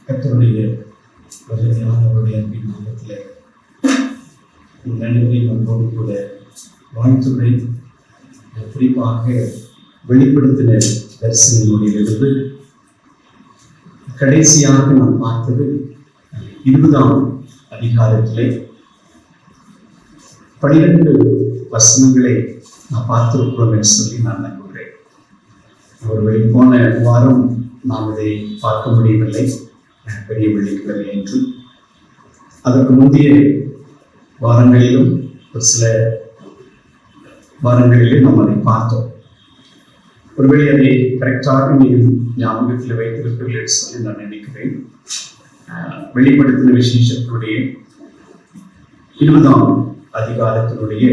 கர்த்தருடைய வல்லமையானவருடைய அன்பின் நாமத்திலே நன்றியை நம்மோடு கூட வாழ்த்துறை குறிப்பாக வெளிப்படுத்தின தரிசனங்களிலிருந்து கடைசியாக நாம் பார்த்தது 20ஆம் அதிகாரத்திலே 12 வசனங்களை நான் பார்த்திருக்கிறோம் என்று சொல்லி நான் நம்புகிறேன். ஒருவேளை போன வாரம் நாம் இதை பார்க்க முடியவில்லை, பெரிய வெள்ளிக்கிழமை என்று. அதற்கு முந்தைய வாரங்களிலும் ஒரு சில வாரங்களிலும் நாம் அதை பார்த்தோம். ஒருவேளை அதை கரெக்டாக நீங்கள் ஞாபகத்தில் வைத்திருப்பீர்கள் என்று சொல்லி நான் நினைக்கிறேன். வெளிப்படுத்தின விசேஷத்தினுடைய 20ஆம் அதிகாரத்தினுடைய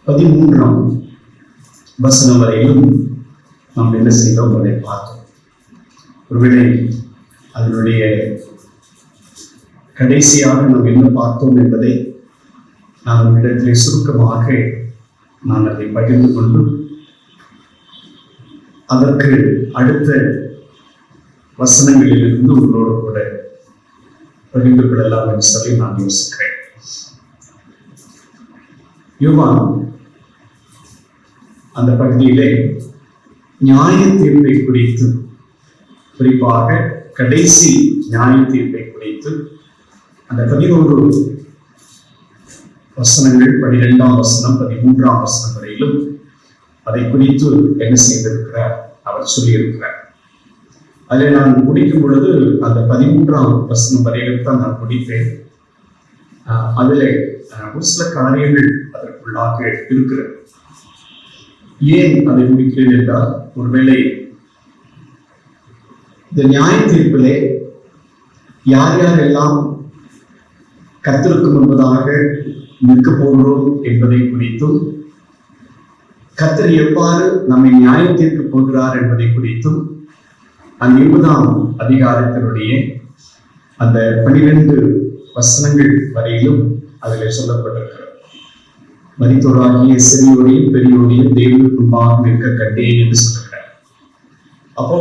13ஆம் வசனம் வரையிலும் நாம் என்ன செய்தோம் அதை பார்த்தோம். ஒருவேளை அதனுடைய கடைசியாக நாம் என்ன பார்த்தோம் என்பதை நான் உங்களிடத்திலே சுருக்கமாக நான் அதை பகிர்ந்து கொண்டு அதற்கு அடுத்த வசனங்களிலிருந்து உங்களோடு கூட பகிர்ந்து கொள்ளலாம் என்று சொல்லி நான் யோசிக்கிறேன். யோவான் அந்த பகுதியிலே நியாய தீர்ப்பை குறித்து, குறிப்பாக கடைசி நியாய தீர்ப்பை குறித்து அந்த 11 வசனங்கள் 12ஆம் வசனம் 13ஆம் வசனம் வரையிலும் அதை குறித்து என்ன செய்திருக்கிறார் அவர் சொல்லியிருக்கிறார். அதில் நான் முடிக்கும் பொழுது அந்த 13ஆம் வசனம் வரையிலும் தான் நான் முடித்தேன். அதில் ஒரு சில காரியங்கள் அதற்குள்ளாக இருக்கிறது. ஏன் அதை முடிக்கிறேன் என்றால், ஒருவேளை இந்த நியாய தீர்ப்பிலே யார் யாரெல்லாம் கர்த்தருக்கு முன்பதாக நிற்க போகிறோம் என்பதை குறித்தும், கர்த்தர் எவ்வாறு நம்மை நியாய தீர்க்க போகிறார் என்பதை குறித்தும் அந்த 20ஆம் அதிகாரத்தினுடைய அந்த 12 வசனங்கள் வரையிலும் அதில் சொல்லப்பட்டிருக்கிறது. மரித்தோராகிய சிறியோரையும் பெரியோரையும் தேவனுக்கு முன்பாக நிற்க கண்டேன் என்று சொல்லுகிறார். அப்போ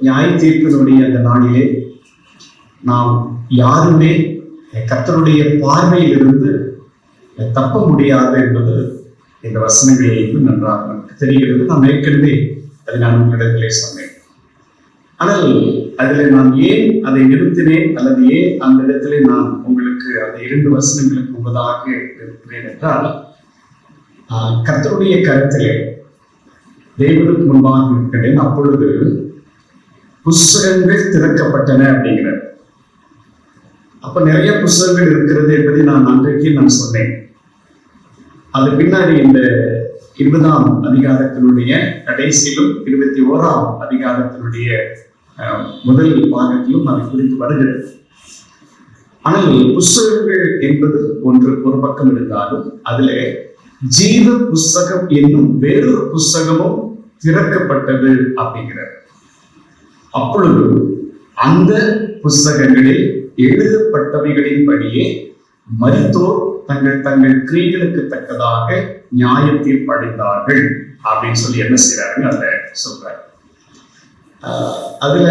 நியாய தீர்ப்பினுடைய அந்த நாளிலே நாம் யாருமே கர்த்தருடைய பார்வையிலிருந்து தப்ப முடியாது என்பது இந்த வசனங்களிலிருந்து நன்றாக நமக்கு தெரிகிறது. நான் ஏற்கனவே அதை நான் உங்களிடத்திலே சொன்னேன். ஆனால் அதில் நான் ஏன் அதை நிறுத்தினேன் அல்லது ஏன் அந்த இடத்திலே நான் உங்களுக்கு அந்த 2 வசனங்களுக்கு முன்பதாக இருக்கிறேன் என்றால், கர்த்தருடைய கருத்திலே தேவனுக்கு முன்பாக இருக்கிறேன். அப்பொழுது புஸ்தகங்கள் திறக்கப்பட்டன அப்படிங்கிறார். அப்ப நிறைய புஸ்தகங்கள் இருக்கிறது என்பதை நான் அன்றைக்கு நான் சொன்னேன். அது பின்னாடி இந்த 20ஆம் அதிகாரத்தினுடைய கடைசியிலும் 21ஆம் அதிகாரத்தினுடைய முதல் பாகத்திலும் அதை குறித்து வருகிறது. ஆனால் புஸ்தகங்கள் என்பது ஒரு பக்கம் இருந்தாலும் அதிலே ஜீவ புஸ்தகம் என்னும் வேறொரு புஸ்தகமும் திறக்கப்பட்டது அப்படிங்கிறது. அப்பொழுது அந்த புஸ்தகங்களில் எழுதப்பட்டவைகளின் படியே மரித்தோர் தங்கள் தங்கள் கிரியைகளுக்கு தக்கதாக நியாய தீர்ப்படைந்தார்கள் அப்படின்னு சொல்லி என்ன செய்யறாங்க அதை சொல்றாரு. அதுல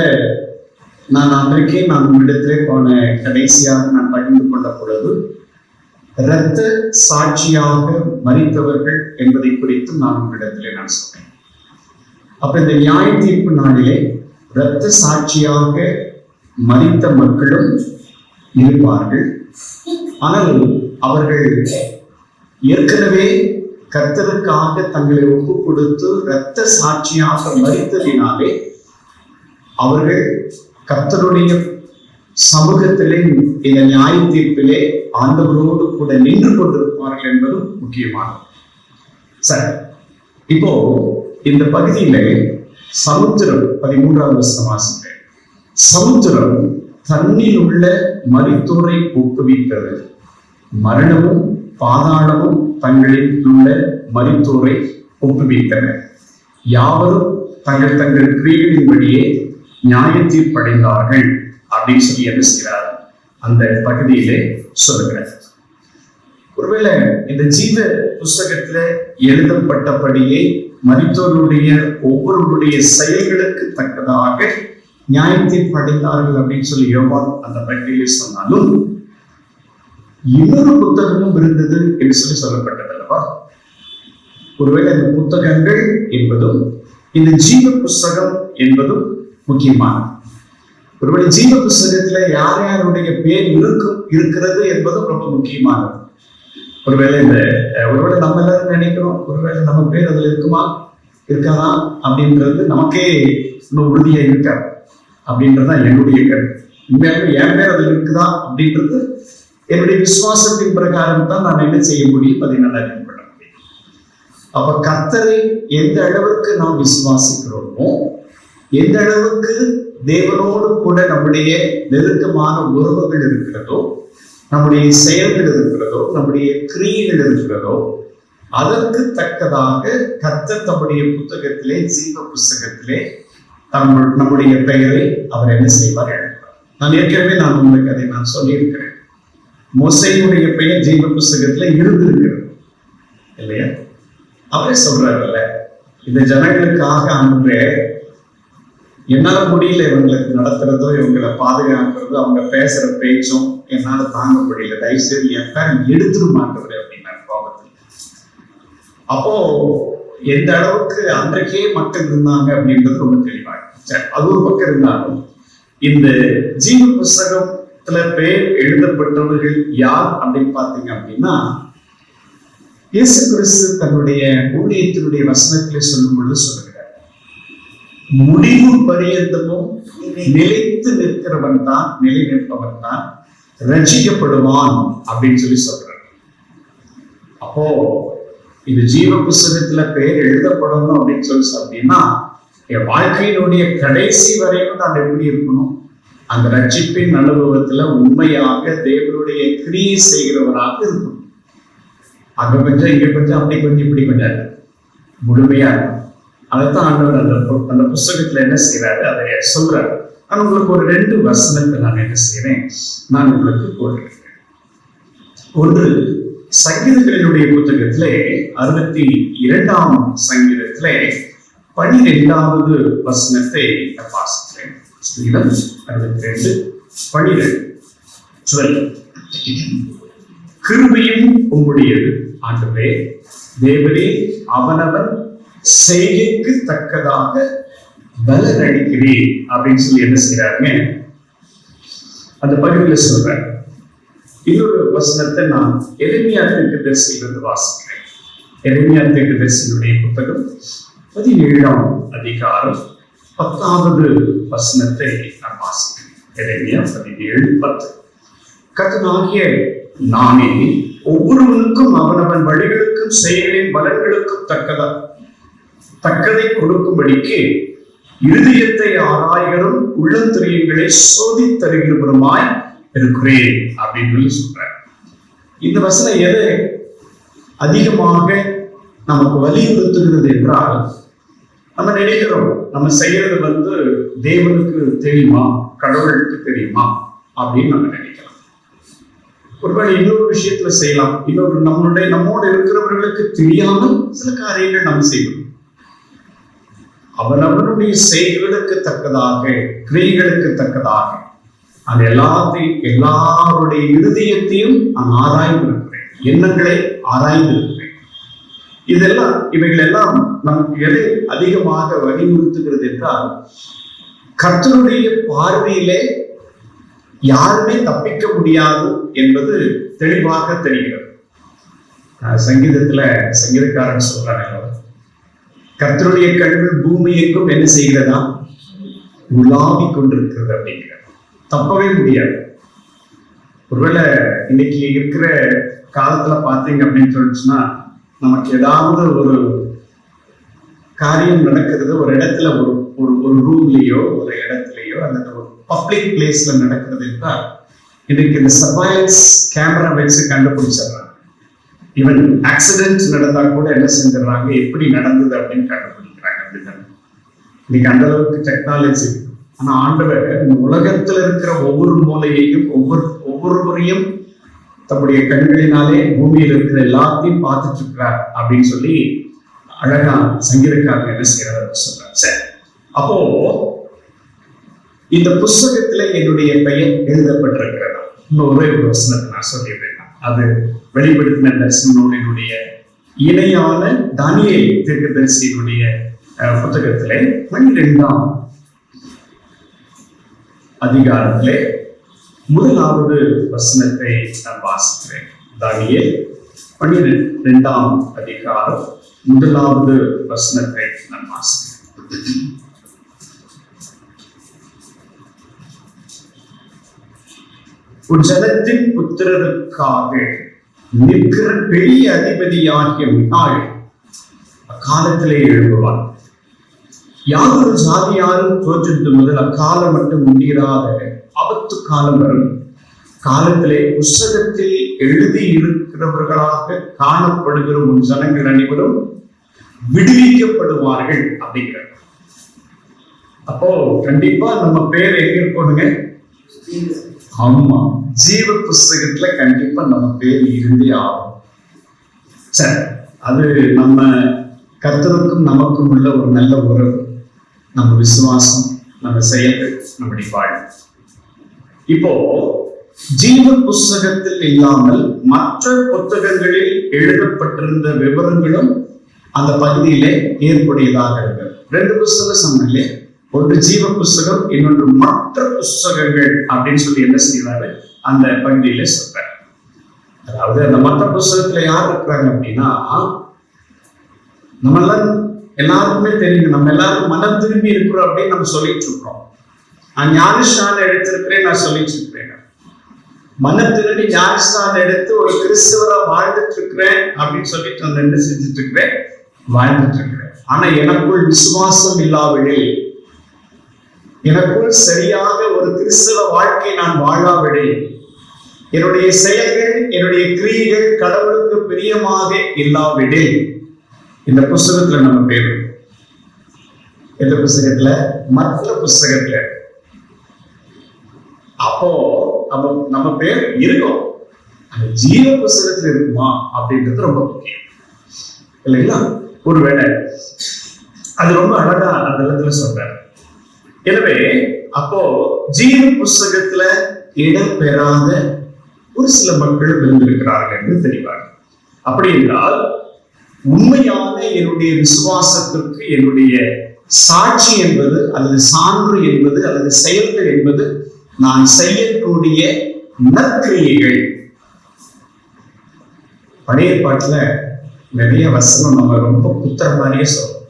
நான் அன்றைக்கே நான் உங்களிடத்திலே போன கடைசியாக நான் பகிர்ந்து கொண்ட பொழுது இரத்த சாட்சியாக மரித்தவர்கள் என்பதை குறித்து நான் உங்களிடத்திலே நான் சொன்னேன். அப்ப இந்த நியாய தீர்ப்பு நாளிலே இரத்த சாட்சியாக மரித்த மக்களும் இருப்பார்கள். ஆனால் அவர்கள் ஏற்கனவே கர்த்தருக்காக தங்களை ஒப்பு கொடுத்து இரத்த சாட்சியாக மரித்ததினாலே அவர்கள் கர்த்தருடைய சமூகத்திலே இந்த நியாய தீர்ப்பிலே ஆண்டவரோடு கூட நின்று கொண்டிருப்பார்கள் என்பதும் முக்கியமானது. சரி, இப்போ இந்த பகுதியில சமுத்திரம் 13ஆம் வசனம் வாசிக்கிறேன். சமுத்திரம் தன்னில் உள்ள மரித்தோரை ஒப்புவித்தது, மரணமும் பாதாளமும் தங்களில் உள்ள மரித்தோரை ஒப்புவித்தன. யாவரும் தங்கள் தங்கள் கிரியைகளின்படியே நியாய தீர்ப்படைந்தார்கள் அப்படின்னு சொல்லி என்ன செய்கிறார் அந்த பகுதியிலே சொல்லுகிறார். ஒருவேளை இந்த ஜீவ புஸ்தகத்துல எழுதப்பட்டபடியே மரித்தோருடைய ஒவ்வொருடைய செயல்களுக்கு தக்கதாக நியாயத்தை படைத்தார்கள் அப்படின்னு சொல்லி யோவான் அந்த பகுதியிலே சொன்னாலும் இன்னொரு புத்தகமும் இருந்தது என்று சொல்லி சொல்லப்பட்டது அல்லவா? ஒருவேளை இந்த புத்தகங்கள் என்பதும் இந்த ஜீவ புஸ்தகம் என்பதும் முக்கியமானது. ஒருவேளை ஜீவ புஸ்தகத்துல யார் யாருடைய பேர் இருக்கிறது என்பதும் ரொம்ப முக்கியமானது. ஒருவேளை நம்ம எல்லாரும் நினைக்கிறோம், ஒருவேளை நம்ம பேர் அதுல இருக்குமா இருக்காதா அப்படின்றது நமக்கே இன்னும் உறுதியா இருக்காது அப்படின்றதுதான் என்னுடைய கருத்து. உண்மையாலுமே என் பேர் அதுல இருக்குதா அப்படின்றது என்னுடைய விசுவாசத்தின் பிரகாரம் தான் நான் என்ன செய்ய முடியும், அதை நான் அறிந்து கொள்ள முடியும். அப்ப கர்த்தரை எந்த அளவுக்கு நாம் விசுவாசிக்கிறோமோ, எந்த அளவுக்கு தேவனோடு கூட நம்முடைய நெருக்கமான உறவுகள் இருக்கிறதோ, நம்முடைய செயல்கள் இருக்கிறதோ, நம்முடைய கிரியைகள் இருக்கிறதோ, அதற்கு தக்கதாக கர்த்தர் தம்முடைய புத்தகத்திலே, ஜீவ புஸ்தகத்திலே நம்முடைய பெயரை அவர் என்ன செய்வார், எழுதுவார். நான் ஏற்கனவே உங்களுக்கு அதை நான் சொல்லியிருக்கிறேன். மோசேயுடைய பெயர் ஜீவ புஸ்தகத்துல இருந்திருக்கிறது இல்லையா? அவரே சொல்றாருல்ல, இந்த ஜனங்களுக்காக ஆண்டவரே என்னால முடியல இவங்களுக்கு நடத்துறதோ, இவங்களை பாதுகாக்கிறதோ, அவங்க பேசுற பேச்சும் என்னால தாங்க முடியல, தயவுசெய்து என் பேர் எடுத்துட மாட்டவரு அப்படின்னாரு கோபத்தில். அப்போ எந்த அளவுக்கு அன்றைக்கே மக்கள் இருந்தாங்க அப்படின்றது ரொம்ப தெளிவாக. அது ஒரு பக்கம் இருந்தாலும் இந்த ஜீவ புஸ்தகத்துல பேர் எழுதப்பட்டவர்கள் யார் அப்படின்னு பாத்தீங்க அப்படின்னா, இயேசு கிறிஸ்து தன்னுடைய ஊழியத்தினுடைய வசனத்திலே சொல்லும் பொழுது சொல்லுகிறார், முடிவு பரியந்தமும் நிலைத்து நிற்கிறவன் தான், நிலை நிற்பவன் தான் ரட்சிக்கப்படுவான் அப்படின்னு சொல்லி சொல்றார். அப்போ இது ஜீவ புஸ்தகத்துல பேர் எழுதப்படணும் அப்படின்னு சொல்லி அப்படின்னா, என் வாழ்க்கையினுடைய கடைசி வரையும் நான் எப்படி இருக்கணும், அந்த ரட்சிப்பின் அனுபவத்துல உண்மையாக தேவனுடைய கிரியை செய்கிறவராக இருக்கணும். அங்க கொஞ்சம் இங்க கொஞ்சம் அப்படி கொஞ்சம் இப்படி கொஞ்சம் முழுமையா இருக்கும். அதைத்தான் ஆண்டவர் அந்த புஸ்தகத்துல என்ன செய்யறாரு, அதை சொல்றாரு. நான் உங்களுக்கு ஒரு 2 வசனத்தை நான் என்ன செய்யறேன், நான் உங்களுக்கு போட்டிருக்கிறேன். ஒன்று சங்கீதங்களினுடைய புத்தகத்திலே 62ஆம் சங்கீதத்திலே 12வது வசனத்தை வாசிக்கிறேன். 62:12. கிருபையும் உம்முடையது ஆண்டவரே, தேவரே அவனவன் செய்கைக்கு தக்கதாக பலன் அளிக்கிறேன் அப்படின்னு சொல்லி என்ன செய்யறாங்க அந்த பகுதியில் சொல்றாங்க. இன்னொரு வசனத்தை நான் எரேமியா தீர்க்கதரிசியிலிருந்து வாசிக்கிறேன். எரேமியா தீர்க்கதரிசியினுடைய புத்தகம் 17ஆம் அதிகாரம் 10வது வசனத்தை நான் வாசிக்கிறேன். எரேமியா 17:10. கர்த்தனாகிய நானே ஒவ்வொருவனுக்கும் அவனவன் வழிகளுக்கும் செயலின் பலன்களுக்கும் தக்கதை கொடுக்கும்படிக்கு இருதயத்தை ஆராய்களும் உள்ளத்திரியங்களை சோதித்தருகிறவருமாய் இருக்கிறேன் அப்படின்னு சொல்லி சொல்றார். இந்த வசனம் எதை அதிகமாக நமக்கு வலியுறுத்துகிறது என்றால், நம்ம நினைக்கிறோம் நம்ம செய்யறது தேவனுக்கு தெரியுமா, கடவுளுக்கு தெரியுமா அப்படின்னு நம்ம நினைக்கலாம். ஒருவேளை இன்னொரு விஷயத்துல செய்யலாம், இன்னொரு நம்மோடு இருக்கிறவர்களுக்கு தெரியாமல் சில காரியங்கள் நம்ம செய்யணும். அவனவனுடைய செய்களுக்கு தக்கதாக, கிரியைகளுக்கு தக்கதாக அந்த எல்லாருடைய இருதயத்தையும் நான் ஆராய்ந்து இருக்கிறேன், எண்ணங்களை ஆராய்ந்து இருக்கிறேன். இவைகள் எல்லாம் நமக்கு எதை அதிகமாக வலியுறுத்துகிறது என்றால், கர்த்தருடைய பார்வையிலே யாருமே தப்பிக்க முடியாது என்பது தெளிவாக தெரிகிறது. சங்கீதக்காரன் சொல்றாங்க, கர்த்தருடைய கண்கள் பூமி எங்கும் என்ன செய்கிறதா, உலாவி கொண்டிருக்கிறது அப்படிங்கிற, தப்பவே முடியாது. ஒருவேளை இன்னைக்கு இருக்கிற காலத்துல பாத்தீங்க அப்படின்னு சொல்லிச்சுன்னா, நமக்கு ஏதாவது ஒரு காரியம் நடக்கிறது ஒரு இடத்துல, ஒரு ரூம்லயோ ஒரு இடத்துலயோ அல்லது ஒரு பப்ளிக் பிளேஸ்ல நடக்கிறது என்றால், இன்னைக்கு இந்த சர்வைலன்ஸ் கேமரா வச்சு கண்டுபிடிச்சிடுறாங்க. ஈவன் ஆக்சிடென்ட் நடந்தா கூட என்ன செஞ்சிடறாங்க, எப்படி நடந்தது அப்படின்னு கண்டுபிடிக்கிறாங்க. அப்படிதான் இன்னைக்கு அந்த அளவுக்கு டெக்னாலஜி. ஆனா ஆண்டவர் இந்த உலகத்துல இருக்கிற ஒவ்வொரு மூலையையும் ஒவ்வொருவரையும் தம்முடைய கண்களினாலே பூமியில் இருக்கிற எல்லாத்தையும் பார்த்துட்டு இருக்கிறார் அப்படின்னு சொல்லி அழகா சங்கீதக்காரர் என்ன செய்யறாரு சொல்றார். சரி, அப்போ இந்த புஸ்தகத்துல என்னுடைய பெயர் எழுதப்பட்டிருக்கிறதா? இன்னும் ஒரே ஒரு வசனத்தை நான் சொல்லிடுறேன். அது வெளிப்படுத்தின தரிசன நூலினுடைய இணையான தானியேல் தீர்க்கதரிசியினுடைய புத்தகத்திலே 12ஆம் அதிகாரத்திலே முதலாவது வசனத்தை நான் வாசிக்கிறேன். தானியேல் 12ஆம் அதிகாரம் முதலாவது வசனத்தை நான் வாசிக்கிறேன். உன் ஜனத்தின் புத்திரருக்காக நிற்கிற பெரிய அதிபதியாகிய மிகாள் அக்காலத்திலே எழுப்புவார். யாதொரு ஜாதியாரும் தோன்றது முதல் அக்காலம் மட்டும் முடிகிறாத ஆபத்து காலம் வரும். காலத்திலே புஸ்தகத்தில் எழுதி இருக்கிறவர்களாக காணப்படுகிற உன் ஜனங்கள் அனைவரும் விடுவிக்கப்படுவார்கள் அப்படிங்கிறார். அப்போ கண்டிப்பா நம்ம பேர் எங்க இருக்கணுங்க? ஆமா, ஜீவ புஸ்தகத்துல கண்டிப்பா நம்ம பேர் இருந்தே ஆகும். சரி, அது நம்ம கர்த்தருக்கும் நமக்கும் உள்ள ஒரு நல்ல உறவு, நம்ம விசுவாசம், நம்ம செயல்கள், நம்முடைய வாழ்வு. இப்போ ஜீவ புஸ்தகத்தில் இல்லாமல் மற்ற புத்தகங்களில் எழுதப்பட்டிருந்த விவரங்களும் அந்த பகுதியிலே ஏற்புடையதாக இருக்கு. 2 புஸ்தகம் சொன்னாலே, ஒன்று ஜீவ புஸ்தகம், இன்னொன்று மற்ற புஸ்தகங்கள் அப்படின்னு சொல்லி என்ன செய்யறாரு அந்த பகுதியில சொல்றாரு. அதாவது அந்த மற்ற புஸ்தகத்துல யார் இருக்கிறாங்க அப்படின்னா, நம்ம எல்லாருக்குமே தெரியும், நம்ம எல்லாரும் மனம் திரும்பி இருக்கிறோம் அப்படின்னு நம்ம சொல்லிட்டு இருக்கிறோம். நான் ஞானஸ்நானம் எடுத்திருக்கிறேன், நான் சொல்லிட்டு இருக்கிறேன். மனம் திரும்பி ஞானஸ்நானம் எடுத்து ஒரு கிறிஸ்தவரா வாழ்ந்துட்டு இருக்கிறேன் அப்படின்னு சொல்லிட்டு நான் என்ன செஞ்சுட்டு இருக்கிறேன், வாழ்ந்துட்டு இருக்கிறேன். ஆனா எனக்குள் விசுவாசம் இல்லாவிடில், எனக்குள் சரியாக ஒரு கிறிஸ்தவ வாழ்க்கை நான் வாழாவிடில், என்னுடைய செயல்கள், என்னுடைய கிரியைகள் கடவுளுக்கு பிரியமாக இல்லாவிடில், இந்த புஸ்தகத்துல நம்ம பேர் எந்த புஸ்தகத்துல? மற்ற புஸ்தகத்துல. அப்போ நம்ம பேர் இருக்கும், அந்த ஜீவ புஸ்தகத்துல இருக்குமா அப்படின்றது ரொம்ப முக்கியம் இல்லைங்களா? ஒருவேளை அது ரொம்ப அழகா அந்த இடத்துல சொல்றாரு. எனவே அப்போ ஜீவ புஸ்தகத்துல இடம் பெறாத ஒரு சில மக்கள் விரும்பியிருக்கிறார்கள் என்று தெரிவார்கள். அப்படி என்றால் உண்மையான என்னுடைய விசுவாசத்திற்கு என்னுடைய சாட்சி என்பது, அல்லது சான்று என்பது, அல்லது செயல்கள் என்பது நான் செய்யக்கூடிய நற்கிரியைகள். பழைய பாட்டுல நிறைய வசனம் நம்ம ரொம்ப குத்துற மாதிரியே சொல்றோம்,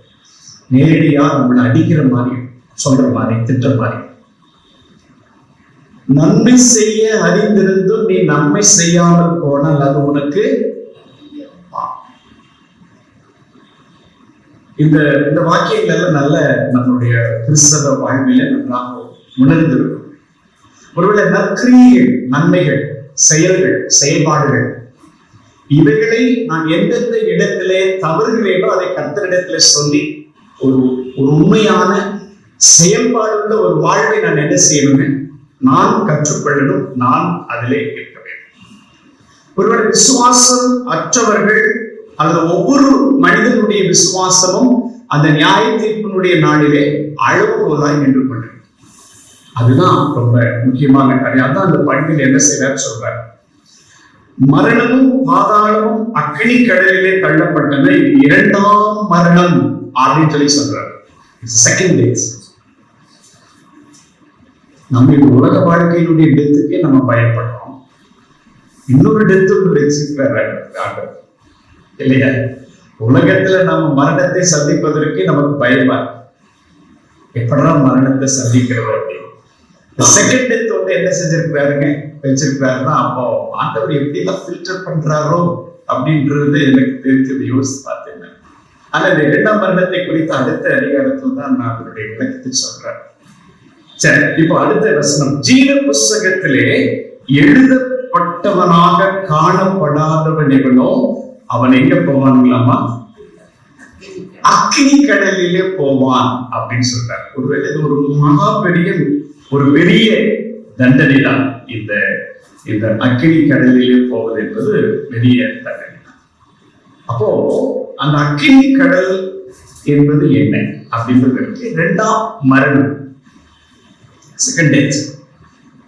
நேரடியா நம்மளை அடிக்கிற மாதிரி, சொல்ற மாதிரி, திட்டுற மாதிரி. நன்மை செய்ய அறிந்திருந்தும் நீ நன்மை செய்யாமல் போனால் அது உனக்கு. இந்த வாக்கியங்கள் எல்லாம் நல்ல நம்மளுடைய கிறிஸ்தவ வாழ்வில நன்றாக உணர்ந்திருக்கும். ஒருவேளை நற்கிரியைகள், நன்மைகள், செயல்கள், செயல்பாடுகள், இவைகளை நான் எந்தெந்த இடத்திலே தவறுகளேனோ அதை கர்த்தரிடத்துல சொல்லி ஒரு உண்மையான செயல்பாடுள்ள ஒரு வாழ்வை நான் என்ன செய்யணும், நான் கற்றுக்கொள்ளணும், நான் அதிலே இருக்க வேண்டும். ஒருவேளை விசுவாசம் அற்றவர்கள் அல்லது ஒவ்வொரு மனிதனுடைய விசுவாசமும் அந்த நியாய தீர்ப்பினுடைய நாளிலே அளவுகோலாய் நின்று கொண்டு, அதுதான் ரொம்ப முக்கியமான காரியம். அதான் அந்த பண்டிகையில் என்ன செய்யறாரு சொல்றாரு, மரணமும் பாதாளமும் அக்னி கடலிலே தள்ளப்பட்டன, இது 2ஆம் மரணம் அப்படின்னு சொல்லி சொல்றாரு. Second days. நம்ம இந்த உலக வாழ்க்கையினுடைய டெத்துக்கே நம்ம பயப்படுறோம், இன்னொரு டெத்து வச்சிருக்கிறாரு இல்லையா? உலகத்துல நம்ம மரணத்தை சந்திப்பதற்கே நமக்கு பயமா, எப்படா மரணத்தை சந்திக்கிறது அப்படின்னு. செகண்ட் டெத் வந்து என்ன செஞ்சிருக்கிறாருங்க, வச்சிருக்கிறாருன்னா அப்போ ஆண்டவர் எப்படி எல்லாம் ஃபில்டர் பண்றாரோ அப்படின்றது எனக்கு தெரிஞ்சது, யோசிச்சு பார்த்தேன். ஆனா இந்த 2ஆம் மரணத்தை குறித்த அடுத்த அதிகாரத்தில் தான் நான் அவருடைய விளக்கத்தை சொல்றேன். சரி, இப்போ அடுத்த வசனம், ஜீவ புஸ்தகத்திலே எழுதப்பட்டவனாக காணப்படாதவன் எவனோ அவன் எங்க போவான்களாமா, அக்னி கடலிலே போவான் அப்படின்னு சொல்றார். ஒருவேளை இது ஒரு மகா பெரிய தண்டனை தான் இந்த இந்த அக்கினி கடலிலே போவது என்பது பெரிய தண்டனை. அப்போ அந்த அக்கினி கடல் என்பது என்ன அப்படின்றது இரண்டாம் மரணம், செகண்ட் டெத்.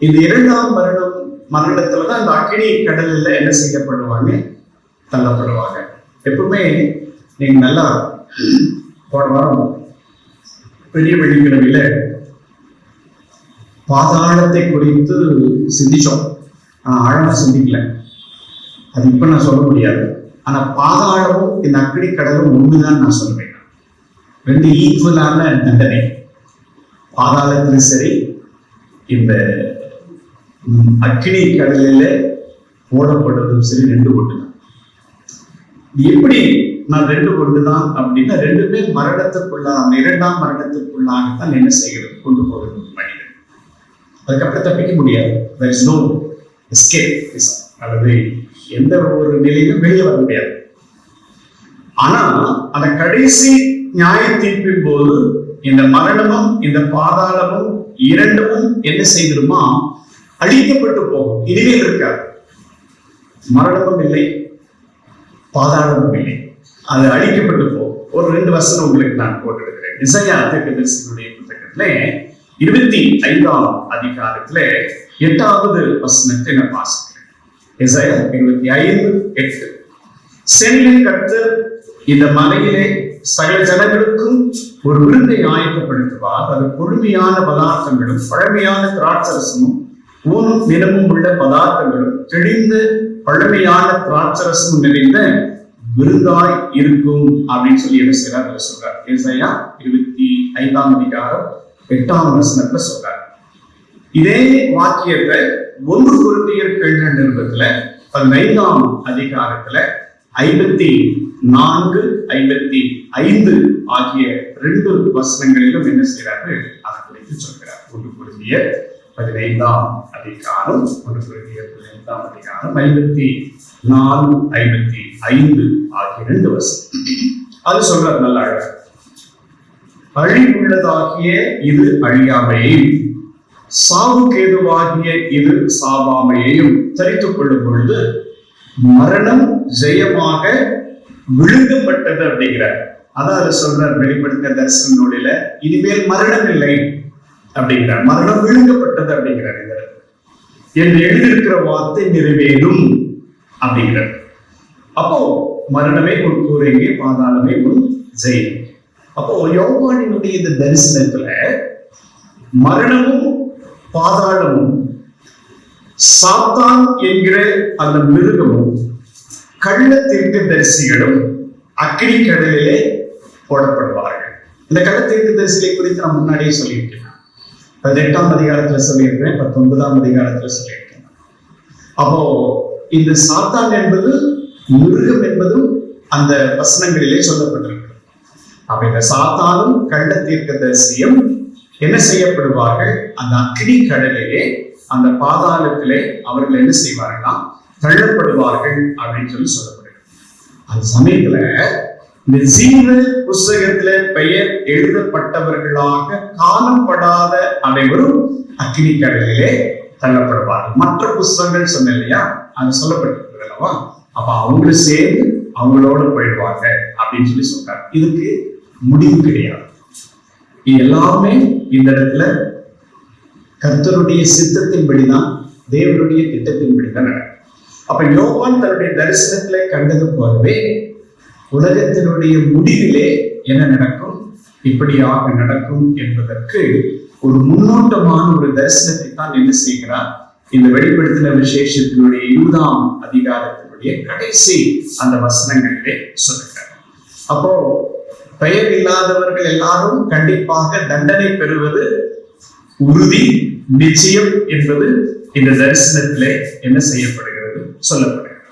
இந்த இரண்டாம் மரணத்துலதான் அந்த அக்கினி கடலில் என்ன செய்யப்படுவாங்க, தள்ளப்படுவாங்க. எப்பவுமே நீங்க நல்லா போன வாரம் பெரிய வெள்ளிக்கிழமையில பாதாளத்தை குறித்து சிந்திச்சோம். ஆழமா சிந்திக்கல, அது இப்ப நான் சொல்ல முடியாது. ஆனா பாதாளமும் இந்த அக்கினி கடலும் ஒண்ணுதான் நான் சொல்லுவேன். ரெண்டு ஈக்குவலான தண்டனை. பாதாளத்திலும் சரி, இந்த அக்கினி கடலில போடப்படுறதும் சரி, ரெண்டு ஒன்றுதான். எப்படி நான் ரெண்டு ஒன்றுதான் அப்படின்னா, ரெண்டுமே மரணத்துக்குள்ளாக, இரண்டாம் மரணத்துக்குள்ளாகத்தான் என்ன செய்கிறது, கொண்டு போகிறது மனிதன். அதுக்கப்புறம் தப்பிக்க முடியாது. there is no escape, அல்லது எந்த ஒரு நிலையிலும் வெளியே வர முடியாது. ஆனா அந்த கடைசி நியாய தீர்ப்பின் போது இந்த மரணமும் இந்த பாதாளமும் இரண்டும் என்ன செய்திருமா, அழிக்கப்பட்டு போகும். இனிமேல் இருக்காது. மரணமும் இல்லை, பாதாளமும் இல்லை, அது அழிக்கப்பட்டு போகும். ஒரு 2 வசனம் உங்களுக்கு நான் போட்டிருக்கிறேன். இசையா தீர்க்கதரிசியினுடைய புத்தகத்துல 25ஆம் அதிகாரத்துல 8வது வசனத்தை நான் வாசிக்கிறேன். இசையா 25:8. சேனைகளின் கர்த்தர் இந்த மலையிலே சகல ஜனங்களுக்கும் ஒரு விருந்தை ஆயத்தப்படுத்துவார். அது கொழுமையான பதார்த்தங்களும் பழமையான திராட்சரசமும் ஊனும் நிலமும் உள்ள பதார்த்தங்களும் தெளிந்த பழமையான திராட்சரசமும் நிறைந்த விருந்தாய் இருக்கும் அப்படின்னு சொல்லி என்ன செய்யறாரு சொல்றார். ஏசாயா 25ஆம் அதிகாரம் 8ஆம் வசனத்துல சொல்றார். இதே வாக்கியத்தை 1 கொரிந்தியர் நிருபத்துல 15ஆம் அதிகாரத்துல 54, 55 ஆகிய 2 வசனங்களிலும் என்ன செய்யறாரு, அதை குறித்து சொல்கிறார். 1 கொரிந்தியர் 15ஆம் அதிகாரம் 1 கொரிந்தியர் 15ஆம் அதிகாரம் 54, 55 ஆகிய 2 வசனம். அது சொல்றாரு நல்ல அழகா. அழிவுள்ளதாகிய இது அழியாமையையும் சாவுக்கேதுவாகிய இது சாவாமையையும் தரித்துக் கொள்ளும் பொழுது மரணம் ஜெயமாக விழுங்கப்பட்டது அப்படிங்கிறார். அதாவது சொல்றார் வெளிப்படுத்த தரிசன நூலில, இனிமேல் மரணம் இல்லை அப்படிங்கிறார். மரணம் விழுங்கப்பட்டது அப்படிங்கிறார். என்று எழுதியிருக்கிற வார்த்தை நிறைவேறும் அப்படிங்கிறார். அப்போ மரணமே உன் கூரையே, பாதாளமே உன் ஜெயம். அப்போ யோவானினுடைய இந்த தரிசனத்துல மரணமும் பாதாளமும் சாத்தான் என்கிற அந்த மிருகமும் கள்ள தீர்க்கதரிசிகளும் அக்கினி கடலிலே போடப்படுவார்கள். இந்த கள்ள தீர்க்கதரிசிகளை குறித்து நான் முன்னாடியே சொல்லியிருக்கேன். 18ஆம் அதிகாரத்துல சொல்லியிருக்கிறேன், 19ஆம் அதிகாரத்துல சொல்லியிருக்கேன். அப்போ இந்த சாத்தான் என்பது மிருகம் என்பதும் அந்த வசனங்களிலே சொல்லப்பட்டிருக்கு. அப்ப இந்த சாத்தானும் கள்ள தீர்க்கதரிசியும் என்ன செய்யப்படுவார்கள், அந்த அக்கினி கடலிலே, அந்த பாதாளத்திலே அவர்கள் என்ன செய்வார்களா, தள்ளப்படுவார்கள் அப்படின்னு சொல்லி சொல்லப்படுகிறது. அந்த சமயத்துல இந்த ஜீவ புஸ்தகத்துல பெயர் எழுதப்பட்டவர்களாக காணப்படாத அனைவரும் அக்கினி கடலிலே தள்ளப்படுவார்கள். மற்ற புஸ்தகங்கள் சொன்ன இல்லையா, அது சொல்லப்பட்டிருக்கிறது அல்லவா. அப்ப அவங்களும் சேர்ந்து அவங்களோட போயிடுவாங்க அப்படின்னு சொல்லி சொல்றாங்க. இதுக்கு முடிவு கிடையாது. எல்லாமே இந்த இடத்துல கர்த்தருடைய சித்தத்தின்படிதான், தேவனுடைய திட்டத்தின்படிதான் நடக்கும். அப்ப யோவான் தன்னுடைய தரிசனத்திலே கண்டது போலவே உலகத்தினுடைய முடிவிலே என்ன நடக்கும், இப்படியாக நடக்கும் என்பதற்கு ஒரு முன்னோட்டமான ஒரு தரிசனத்தை தான் என்ன செய்கிறார், இந்த வெளிப்படுத்தின விசேஷத்தினுடைய 20ஆம் அதிகாரத்தினுடைய கடைசி அந்த வசனங்களிலே சொல்லுகிறார். அப்போ பெயர் இல்லாதவர்கள் எல்லாரும் கண்டிப்பாக தண்டனை பெறுவது உறுதி, நிச்சயம் என்பது இந்த தரிசனத்திலே என்ன செய்யப்படுகிறது, சொல்லப்படுகிறது.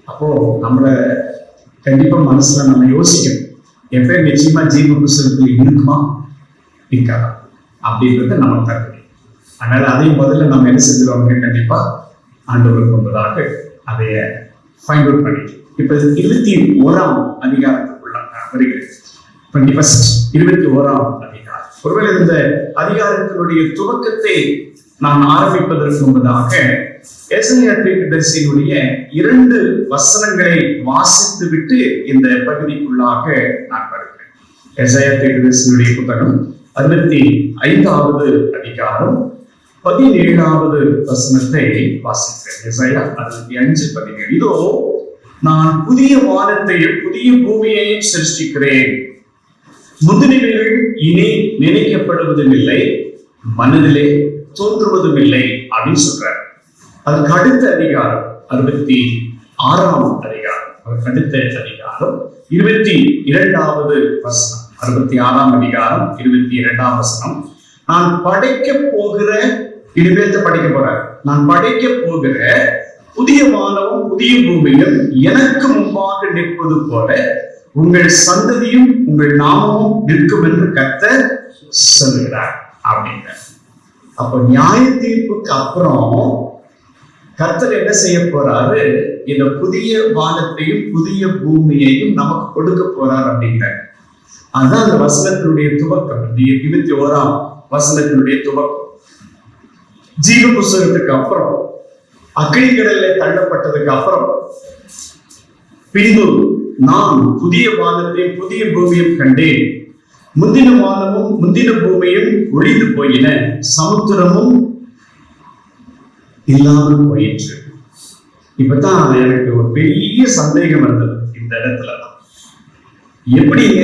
அப்போ நம்மள கண்டிப்பா மனசுல நம்ம யோசிக்கணும், என் பேர் நிச்சயமா ஜீவ புஸ்தகத்துல இருக்குமா இருக்காதா அப்படின்றத நம்ம தரணும். அதனால அதையும் முதல்ல நம்ம என்ன செஞ்சிருவாங்க, கண்டிப்பா ஆண்டவருக்கு முன்பதாக அதைய ஃபைண்ட் அவுட் பண்ணிட்டு இப்ப 21ஆம் அதிகாரத்துக்குள்ள வருகிறது. 21ஆம் அதிகாரம். ஒருவேளை இந்த அதிகாரத்தினுடைய துவக்கத்தை நான் ஆரம்பிப்பதற்கு முன்பதாக எசேயா தீர்க்கதரிசியினுடைய 2 வசனங்களை வாசித்து விட்டு இந்த பகுதிக்குள்ளாக நான் வருகிறேன். எசேயா தீர்க்கதரிசியினுடைய புத்தகம் 65வது அதிகாரம் 17வது வசனத்தை வாசிக்கிறேன். எசேயா 65:17. இதோ நான் புதிய வானத்தையும் புதிய பூமியையும் சிருஷ்டிக்கிறேன், முந்தினவைகள் இனி நினைக்கப்படுவதும் இல்லை, மனதிலே தோன்றுவதும் இல்லை அப்படின்னு சொல்றார். அதுக்கு அடுத்த அதிகாரம் 66ஆம் அதிகாரம், அதுக்கு அடுத்த அதிகாரம் 22வது வசனம், 66ஆம் அதிகாரம் 22ஆம் வசனம். நான் படைக்க போகிற, இனிமேல் படிக்க போறார், நான் படைக்க போகிற புதிய வானமும் புதிய பூமியும் எனக்கு முன்பாக நிற்பது போல உங்கள் சந்ததியும் உங்கள் நாமமும் நிற்கும் என்று கர்த்தர் சொல்கிறார் அப்படின்ற. அப்ப நியாய தீர்ப்புக்கு அப்புறம் கர்த்தர் என்ன செய்ய போறாரு? இந்த புதிய வானத்தையும் புதிய பூமியையும் நமக்கு கொடுக்க போறார் அப்படிங்கிறார். அதுதான் அந்த வசனத்தினுடைய துவக்கம். 21ஆம் வசனத்தினுடைய துவக்கம். ஜீவ புஸ்தகத்துக்கு அப்புறம், அக்கினி கடல்ல தள்ளப்பட்டதுக்கு அப்புறம், பின்பு நான் புதிய வானத்தையும் புதிய பூமியும் கண்டேன், முந்தின வானமும் முந்தின பூமியும் ஒழிந்து போயின, சமுத்திரமும் இல்லாமல் போயிற்று. இப்பதான் எனக்கு ஒரு பெரிய சந்தேகம் வந்தது இந்த இடத்துலதான். எப்படிங்க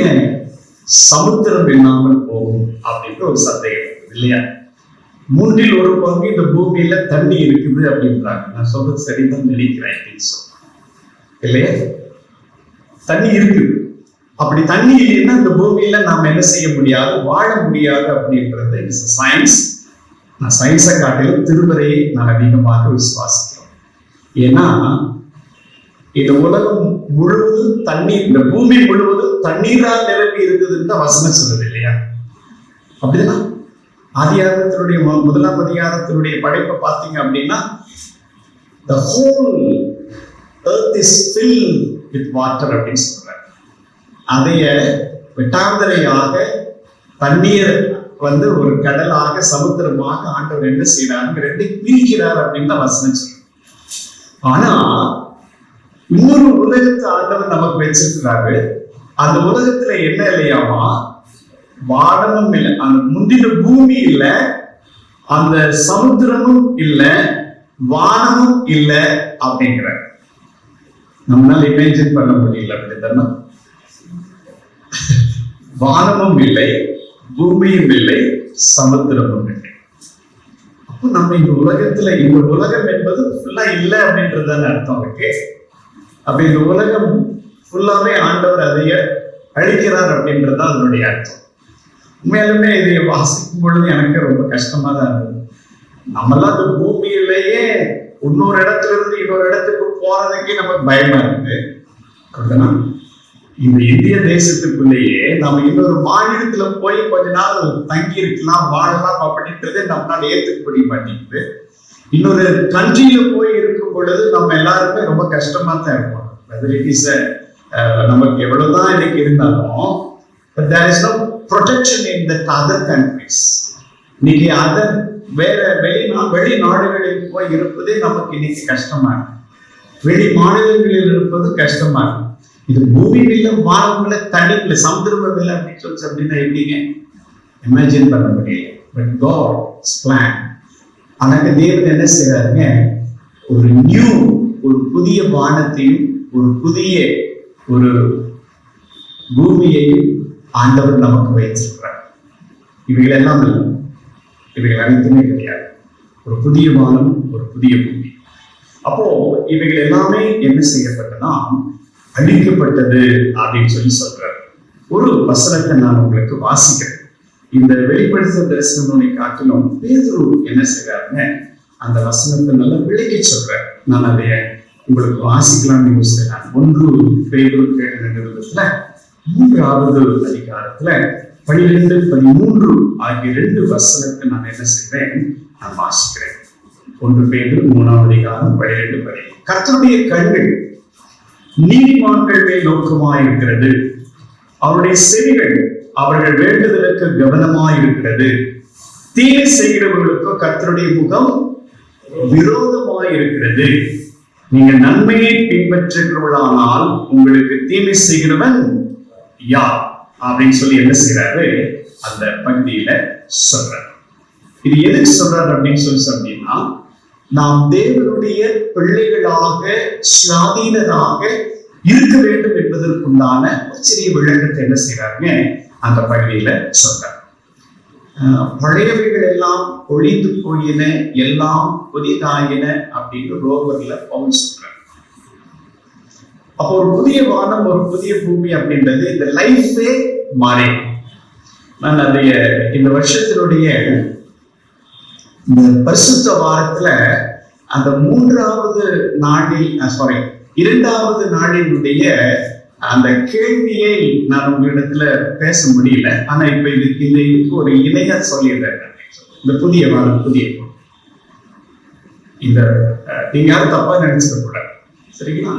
சமுத்திரம் இல்லாமல் போகும் அப்படின்ற ஒரு சந்தேகம் இல்லையா? 1/3 இந்த பூமியில தண்ணி இருக்குது அப்படின்றாங்க. நான் சொல்றது சரிதான் நினைக்கிறேன் இல்லையா? தண்ணி இருக்குது. அப்படி தண்ணி இல்லைன்னா இந்த பூமியில நாம என்ன செய்ய முடியாது, வாழ முடியாது அப்படின்றது சயின்ஸ். நான் சயின்ஸை காட்டிலும் திருமறையை நான் அதிகமாக விசுவாசிக்கிறேன். ஏன்னா இந்த உலகம் முழுவதும் தண்ணீர், இந்த பூமி முழுவதும் தண்ணீரால் நிரம்பி இருக்குதுன்னு தான் வசனம் சொல்லுது இல்லையா? அப்படிதான் ஆதியாகமத்தினுடைய 1ஆம் அதிகாரத்தினுடைய படைப்பை பார்த்தீங்க அப்படின்னா, the whole earth is filled with water அப்படின்னு சொல்றாரு. அதைய வெட்டாந்தரையாக தண்ணீர் ஒரு கடலாக சமுத்திரமாக ஆண்டவர் என்ன செய்யறாரு, 2 பிரிக்கிறார் அப்படின்னு தான் வசனம் சொல்றாரு. ஆனா இன்னொரு உலகத்தை ஆண்டவர் நமக்கு வச்சிருக்கிறாரு. அந்த உலகத்துல என்ன இல்லையாமா, வானமும் இல்லை, அந்த முந்தின பூமி இல்ல, அந்த சமுத்திரமும் இல்ல, வானமும் இல்ல அப்படிங்கிற. நம்மளால இமேஜின் பண்ண முடியல. அப்படித்தானே? வானமும் இல்லை, பூமியும் இல்லை, சமுத்திரமும் இல்லை. அப்போ நம்ம இந்த உலகத்துல, இந்த உலகம் என்பது ஃபுல்லா இல்லை அப்படின்றதான அர்த்தம் இருக்கு. அப்ப இந்த உலகம் ஃபுல்லாவே ஆண்டவர் அதைய அழிக்கிறார் அப்படின்றது அதனுடைய அர்த்தம். உண்மையாலுமே இதை வாசிக்கும் பொழுது எனக்கு ரொம்ப கஷ்டமா தான் இருந்தது. நம்மளாம் அந்த பூமியிலேயே இன்னொரு இடத்துல இருந்து இன்னொரு இடத்துக்கு போறதுக்கே நமக்கு பயமா இருக்குது. இந்த இந்திய தேசத்துக்குள்ளேயே நம்ம இன்னொரு மாநிலத்துல போய் கொஞ்ச நாள் தங்கி இருக்கலாம், வாழலாம் அப்படின்றதே நம்மளால ஏத்துக்க முடிய மாட்டேங்குது. இன்னொரு கண்ட்ரியில போய் இருக்கும் பொழுது நம்ம எல்லாருமே ரொம்ப கஷ்டமா தான் இருப்போம். நமக்கு எவ்வளவுதான் இன்னைக்கு இருந்தாலும் there is no protection in the other countries. இன்னைக்கு அதர் வேற வெளிநாடுகளில் போய் இருப்பதே நமக்கு இன்னைக்கு கஷ்டமா இருக்கு. வெளி மாநிலங்களில் இருப்பது கஷ்டமா இருக்கு. இது பூமியில வானங்கள தண்ணிக்குள்ள சமுத்திரம் இல்லை அப்படின்னு சொல்லி அப்படின்னா எப்படிங்க இமேஜின் பண்ண முடியல. But God's plan. ஆனாக்க தேவன் என்ன செய்யறாருங்க, ஒரு புதிய வானத்தையும் ஒரு புதிய ஒரு பூமியையும் ஆண்டவர் நமக்கு வைத்திருக்கிறார். இவைகள் எல்லாம் இல்லை, இவைகள் அனைத்துமே கிடையாது. ஒரு புதிய வானம், ஒரு புதிய பூமி. அப்போ இவைகள் எல்லாமே என்ன செய்யப்பட்டனா அழிக்கப்பட்டது அப்படின்னு சொல்றாரு. ஒரு வசனத்தை நான் உங்களுக்கு வாசிக்கிறேன். இந்த வெளிப்படுத்த தரிசனங்களை காட்டிலும் பேதுரு என்ன செய்யறாருன்னு அந்த வசனத்தை நல்லா விளக்கி சொல்றாரு. நான் அதைய உங்களுக்கு வாசிக்கலாம்னு யோசிக்கிறேன். 1 பேதுரு நிறுவனத்துல 3வது அதிகாரத்துல 12, 13 ஆகிய 2 வசனத்தை நான் என்ன செய்வேன், நான் வாசிக்கிறேன். 1 பேதுரு 3ஆம் அதிகாரம் 12, 13. கர்த்தருடைய கண்கள் நீதிமான்கள் மேல் நோக்கமாயிருக்கிறது, அவருடைய செவிகள் அவர்கள் வேண்டுதலுக்கு கவனமாயிருக்கிறது. தீமை செய்கிறவர்களுக்கோ கர்த்தருடைய முகம் விரோதமாய் இருக்கிறது. நீங்க நன்மையை பின்பற்றுகிறவர்களானால் உங்களுக்கு தீமை செய்கிறவன் யார் அப்படின்னு சொல்லி என்ன செய்யறாரு அந்த பகுதியில சொல்றாரு. இது எதுக்கு சொல்றாரு அப்படின்னு சொல்லி சொன்னீங்கன்னா, நாம் தேவனுடைய பிள்ளைகளாக சுயாதீனராக இருக்க வேண்டும் என்பதற்குண்டான ஒரு சிறிய விளக்கத்தை என்ன செய்யறாங்க அந்த பகுதியில சொல்றாரு. பழையவைகள் எல்லாம் ஒழிந்து போயின, எல்லாம் புதிதாயின அப்படின்னு ரோமர்ல பவுல் சொல்றாரு. அப்போ ஒரு புதிய வானம், ஒரு புதிய பூமி அப்படின்றது இந்த லைஃபே மாறி. நான் அதைய இந்த வருஷத்தினுடைய இந்த பரிசுத்த வாரத்துல அந்த இரண்டாவது நாளினுடைய அந்த கேள்வியை நான் உங்களிடத்துல பேச முடியல. ஆனா இப்ப இதுக்கு ஒரு இணையா சொல்லிடுறேன். இந்த புதிய வாரம், புதிய இந்த நீங்க யாரும் தப்பா நினைச்சுக்க கூடாது, சரிங்களா?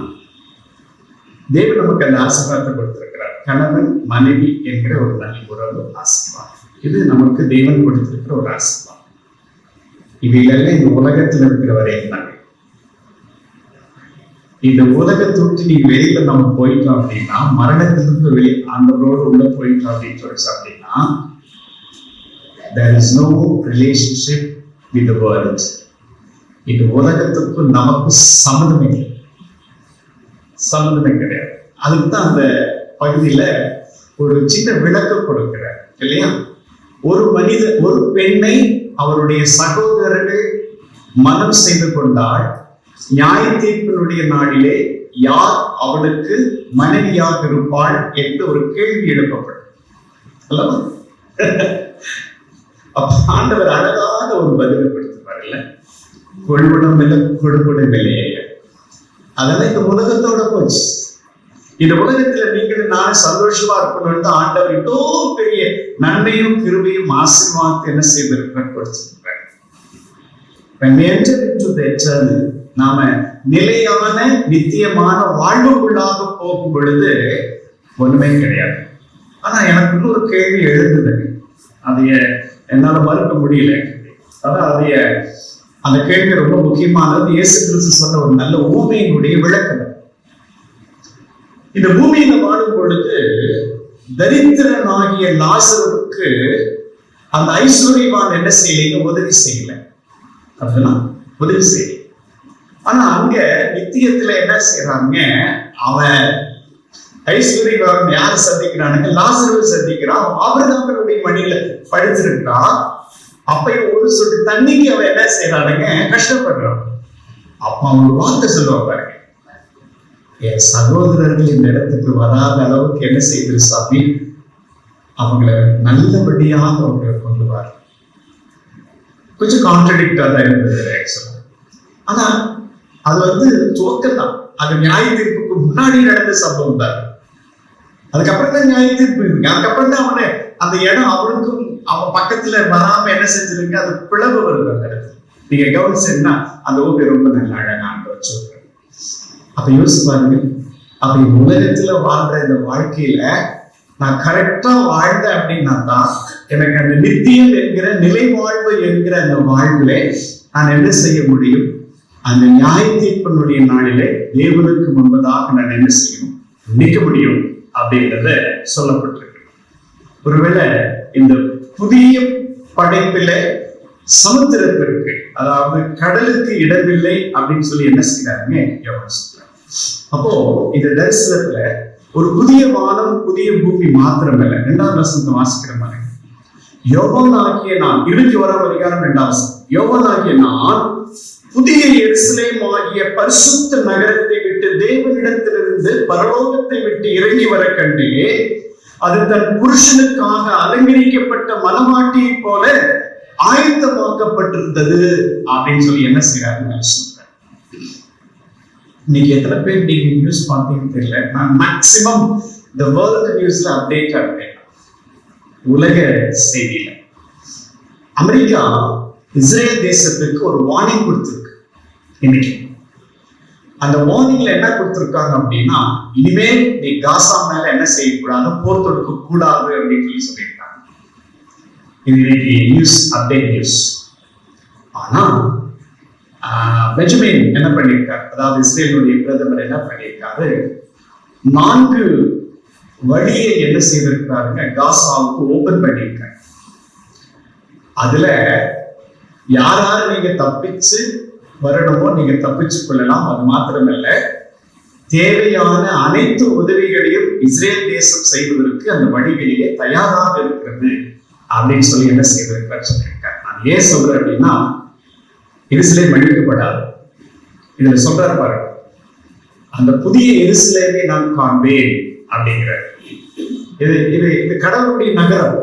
தேவன் நமக்கு அந்த ஆசீர்வாதத்தை கொடுத்திருக்கிறார். கணவன் மனைவி என்கிற ஒரு நல்ல உறவு ஆசீர்வாதம். இது நமக்கு தேவன் கொடுத்திருக்கிற ஒரு ஆசீர்வாதம். இவையெல்லாம் இந்த உலகத்தில் இருக்கிற வரையும் தாங்க. இந்த உலகத்தொட்டு நீ வெளியில நம்ம போயிட்டோம் அப்படின்னா, மரணத்திலிருந்து வெளியே ஆண்டவரோடு உள்ள போயிட்டோம் அப்படின்னு சொல்லி அப்படின்னா, there is no relationship with the world. இந்த உலகத்துக்கும் நமக்கு சம்மந்தமே கிடையாது. அதுக்கு தான் அந்த பகுதியில ஒரு சின்ன விளக்கம் கொடுக்கிறார் இல்லையா? ஒரு பெண்ணை அவருடைய சகோதரர்கள் மனம் செய்து கொண்டால் நியாய தீர்ப்பினுடைய நாளிலே யார் அவளுக்கு மனைவியாக இருப்பாள் என்று ஒரு கேள்வி எழுப்பப்படும் அல்லவா? அப்ப ஆண்டவர் அழகான ஒரு பதிலை கொடுத்துப்பார் இல்ல, கொள்வனம் இல்லை கொடுப்படம் இல்லையே. அதெல்லாம் இந்த உலகத்தோட போச்சு. இந்த உலகத்துல நீங்கள் நான் சந்தோஷமா இருக்கணும்னு ஆண்டவர் இவ்வளோ பெரிய நன்மையும் கிருபையும் ஆசீர்வாதத்தை என்ன செய்திருக்கிறார் கொடுத்திருக்கிறார். நாம நிலையான நித்தியமான வாழ்வுக்குள்ளாக போகும் பொழுது ஒண்ணுமே கிடையாது. ஆனா எனக்கு இன்னொரு கேள்வி எழுந்தது, அதைய என்னால மறுக்க முடியல. அதான் அந்த கேள்வி ரொம்ப முக்கியமானது. இயேசு கிறிஸ்து சொன்ன ஒரு நல்ல ஊமையினுடைய விளக்கம். இந்த பூமியில வாழும் பொழுது தரித்திரனாகிய லாசருக்கு அந்த ஐஸ்வர்யவான் என்ன செய்யலைங்க? உதவி செய்யல. அதெல்லாம் உதவி செய்யல. ஆனா அங்க நித்தியத்துல என்ன செய்யறாங்க? அவன் ஐஸ்வர்யவான் யார சந்திக்கிறானுங்க? லாசருவை சந்திக்கிறான். ஆபிரகாமினுடைய மடியில படுத்திருக்கிறான். அப்பயும் ஒரு சொட்டு தண்ணிக்கு அவன் என்ன செய்யறானுங்க? கஷ்டப்படுறான். அப்ப அவன் வார்த்தை சொல்லுவான் பாருங்க, என் சகோதரர்கள் இந்த இடத்துக்கு வராத அளவுக்கு என்ன செய்திரு சாமி, அவங்களை நல்லபடியாக அவங்களை கொண்டு வர. கொஞ்சம் கான்ட்ரடிக்டா தான் இருந்தது ஆக்சுவலா. ஆனா அது துவக்கம் தான். அது நியாய தீர்ப்புக்கு முன்னாடி நடந்த சம்பவம் தான். அதுக்கப்புறம் தான் நியாய தீர்ப்பு இருக்கு. அதுக்கப்புறம் தான் அவனை அந்த இடம் அவனுக்கும் அவன் பக்கத்துல வராம என்ன செஞ்சிருக்கு? அது பிளவு வருது அந்த இடத்துல. நீங்க கவனிச்சீங்கன்னா அந்த ஊருக்கு ரொம்ப நல்ல அழகான சொல்றேன். அப்ப யோசிச்சு பாருங்க, அப்படி உலகத்துல வாழ்ற இந்த வாழ்க்கையில நான் கரெக்டா வாழ்ந்தேன் அப்படின்னா தான் எனக்கு அந்த நித்தியம் என்கிற நிலை வாழ்வு என்கிற அந்த வாழ்வுல நான் என்ன செய்ய முடியும்? அந்த நியாய தீர்ப்பினுடைய நாளிலே தேவனுக்கு முன்பதாக நான் என்ன செய்யணும்? நிற்க முடியும் அப்படின்றத சொல்லப்பட்டிருக்கு. ஒருவேளை இந்த புதிய படைப்பில சமுத்திரத்திற்கு, அதாவது கடலுக்கு இடமில்லை அப்படின்னு சொல்லி என்ன செய்யறாங்க? அப்போ இந்த தரிசனத்துல ஒரு புதிய வானம், புதிய பூமி மாத்திரமல்ல. 2ஆம் வசனத்தை வாசிக்கிற மாதிரி, யோவானாகிய நான், 21ஆம் அதிகாரம் 2ஆம் வசனம், யோவானாகிய நான் புதிய எருசலேம் ஆகிய பரிசுத்த நகரத்தை விட்டு தேவனிடத்திலிருந்து பரலோகத்தை விட்டு இறங்கி வர கண்டே, அது தன் புருஷனுக்காக அலங்கரிக்கப்பட்ட மணவாட்டியை போல ஆயத்தமாக்கப்பட்டிருந்தது அப்படின்னு சொல்லி என்ன செய்யறாருன்னு சொல்றேன். இன்னைக்கு எத்தனை பேர் நீங்க நியூஸ் பார்த்தீங்கன்னு தெரியல. நான் மேக்சிமம் இந்த வேர்ல்டு நியூஸ்ல அப்டேட் ஆகிறேன். உலக செய்தியில அமெரிக்கா இஸ்ரேல் தேசத்துக்கு ஒரு வார்னிங் கொடுத்திருக்கு இன்னைக்கு. அந்த வார்னிங்ல என்ன கொடுத்திருக்காங்க அப்படின்னா, இனிமேல் நீ காசா மேல என்ன செய்யக்கூடாது? போர் தொடுக்க கூடாது அப்படின்னு சொல்லி சொல்லியிருக்காங்க. இது இன்னைக்கு நியூஸ், அப்டேட் நியூஸ். ஆனா பெஞ்சமின் என்ன பண்ணியிருக்காரு, அதாவது இஸ்ரேலுடைய பிரதமர் என்ன பண்ணியிருக்காரு, 4 வழியை என்ன செய்திருக்கிறாருங்க, காசாவுக்கு ஓபன் பண்ணியிருக்காரு. அதுல யாராரு நீங்க தப்பிச்சு வரணுமோ நீங்க தப்பிச்சு கொள்ளலாம். அது மாத்திரமல்ல, தேவையான அனைத்து உதவிகளையும் இஸ்ரேல் தேசம் செய்வதற்கு அந்த வழிகளிலே தயாராக இருக்கிறது அப்படின்னு சொல்லி என்ன செய்திருக்கிறார் சொல்லியிருக்காரு. நான் ஏன் சொல்றேன் அப்படின்னா, எருசலேம் அழிக்கப்படாது. இதுல சொல்றாரு பாருங்க, அந்த புதிய எருசலேமை நான் காண்பேன் அப்படிங்கிறார். இது கடவுளுடைய நகரம்.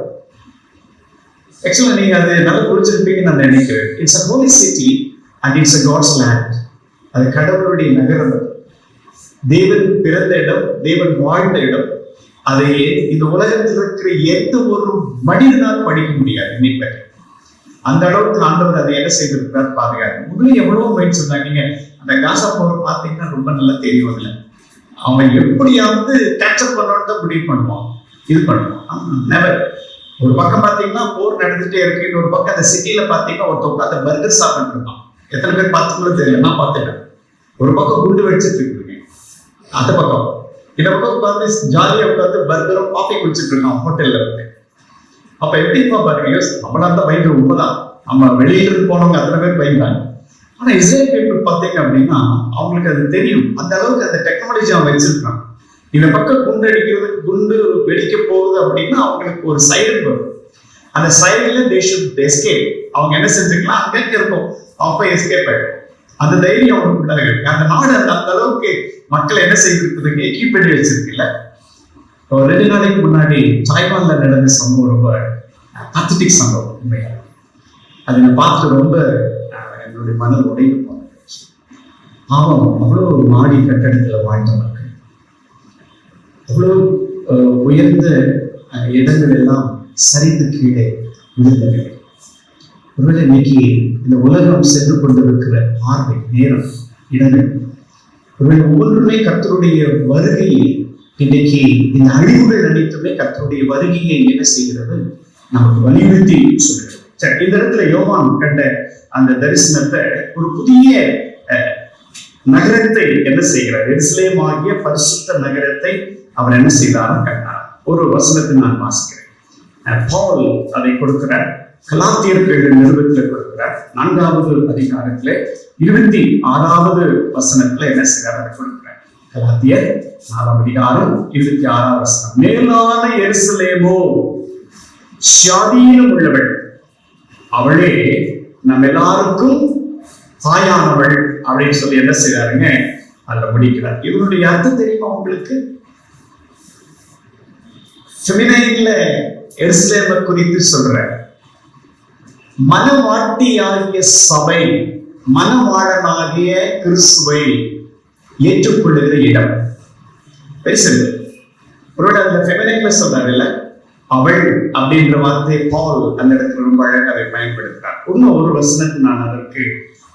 ஆக்சுவலா நீங்க அது நல்லா புரிஞ்சிருப்பீங்கன்னு நான் நினைக்கிறேன். It's a holy city and it's a God's land. அது கடவுளுடைய நகரம். தேவன் பிறந்த இடம், தேவன் வாழ்ந்த இடம். அதை இந்த உலகத்தில் இருக்கிற எந்த ஒரு மனிதனால் படிக்க முடியாது இன்னைக்கு. அந்த அளவுக்கு ஆண்டவர் அதை என்ன செய்திருக்கிறார் பாதுகாப்பு. முதல்ல எவ்வளவோ முயற்சி சொன்னாங்க. நீங்க அந்த காசா போற பார்த்தீங்கன்னா ரொம்ப நல்லா தெரியும். அதுல அவன் எப்படியாவது கேட்சப் பண்ணணும்னு தான் முடிவு பண்ணுவான், இது பண்ணுவான். நெவர். ஒரு பக்கம் பாத்தீங்கன்னா போர் நடந்துட்டே இருக்கு, இன்னொரு பக்கம் அந்த சிட்டியில பாத்தீங்கன்னா ஒருத்தவங்க அந்த பர்கர் சாப்பிட்டு இருக்கான். எத்தனை பேர் பார்த்துக்கணும் தெரியல, நான் பார்த்துட்டேன். ஒரு பக்கம் குண்டு வெடிச்சிட்டு இருக்குங்க, அந்த பக்கம் இந்த பக்கம் உட்காந்து ஜாலியா உட்காந்து பர்கரும் காஃபி குடிச்சிட்டு இருக்கான் ஹோட்டல்ல இருந்து. அப்ப எப்படிப்பா பாருங்க, நம்மளா தான் பயந்து உண்மைதான். நம்ம வெளியில இருந்து போனவங்க அத்தனை பேர் பயந்தாங்க. ஆனா இஸ்ரேல் பீப்புள் பாத்தீங்க அப்படின்னா அவங்களுக்கு அது தெரியும். அந்த அளவுக்கு அந்த டெக்னாலஜி அவன் வச்சிருக்கான். இந்த பக்கம் குண்டு அடிக்கிறது, குண்டு வெடிக்க போகுது அப்படின்னா அவங்களுக்கு ஒரு சைரன் வரும். அந்த சைரன்ல தே ஷுட் எஸ்கேப். அவங்க என்ன செஞ்சுக்கலாம், அங்கே இருக்கும், அவங்க போய் எஸ்கேப் ஆயிடும். அந்த தைரியம் அவங்களுக்கு உண்டாக இருக்கு. அந்த நாடு அந்த அளவுக்கு மக்கள் என்ன செய்திருக்குதுங்க, எக்யூப் பண்ணி வச்சிருக்குல்ல. 2 நாளைக்கு முன்னாடி தாய்வான்ல நடந்த சம்பவம் ரொம்ப பத்தட்டிக் சம்பவம். உண்மையா அதை நான் பார்த்துட்டு ரொம்ப என்னுடைய மனம் உடைந்து போனேன். பாவம், அவ்வளோ மாடி கட்டடத்துல வாழ்ந்த மக்கள், அவ்வளோ உயர்ந்த இடங்கள் எல்லாம் சரிந்து கீழே விழுந்தவை. ஒருவேளை இன்னைக்கு இந்த உலகம் சென்று கொண்டிருக்கிற பார்வை, நேரம், இடங்கள், ஒருவேளை ஒவ்வொன்றுமே கர்த்தருடைய வருகையை, இன்னைக்கு இந்த அழிவுகள் அனைத்துமே கர்த்தருடைய வருகையை என்ன செய்கிறது, நமக்கு வலியுறுத்தி சொல்கிறது. சரி, இந்த இடத்துல யோவான் கண்ட அந்த தரிசனத்தை, ஒரு புதிய நகரத்தை என்ன செய்கிறார், எருசலேம் ஆகிய பரிசுத்த நகரத்தை அவர் என்ன செய்தார் கண்டார். ஒரு வசனத்தை நான் வாசிக்கிறேன். பவுல் அதை கொடுக்கிறார். கலாத்தியர்கள் நிருபத்தில் கொடுக்கிறார். 4வது அதிகாரத்துல 26வது வசனத்துல என்ன செய்கிறார், அதை கொடுக்கிறார். கலாத்தியர் 4ஆம் அதிகாரம் 26ஆம் வசனம். மேலான எருசலேமோ சுயாதீனம் உள்ளவள், அவளே நம்ம எல்லாருக்கும் தாயானவள் அப்படின்னு சொல்லி என்ன செய்யறாருங்க, அதுல முடிக்கிறார். இவருடைய அர்த்தம் தெரியுமா உங்களுக்கு? ஃபெமினைன்ல எருசலேமை குறித்து சொல்ற மனவாட்டியாகிய சபை, மனவாளனாகிய கிறிஸ்துவை ஏற்றுக்கொள்ளுகிற இடம். ஒருவேளை அந்த ஃபெமினைன்ல சொல்றாரு இல்ல, அவள் அப்படின்ற வார்த்தை பவுல் அந்த இடத்துல ரொம்ப அழகாக அதை பயன்படுத்துறார். இன்னும் ஒரு வசனத்தை நான் அதற்கு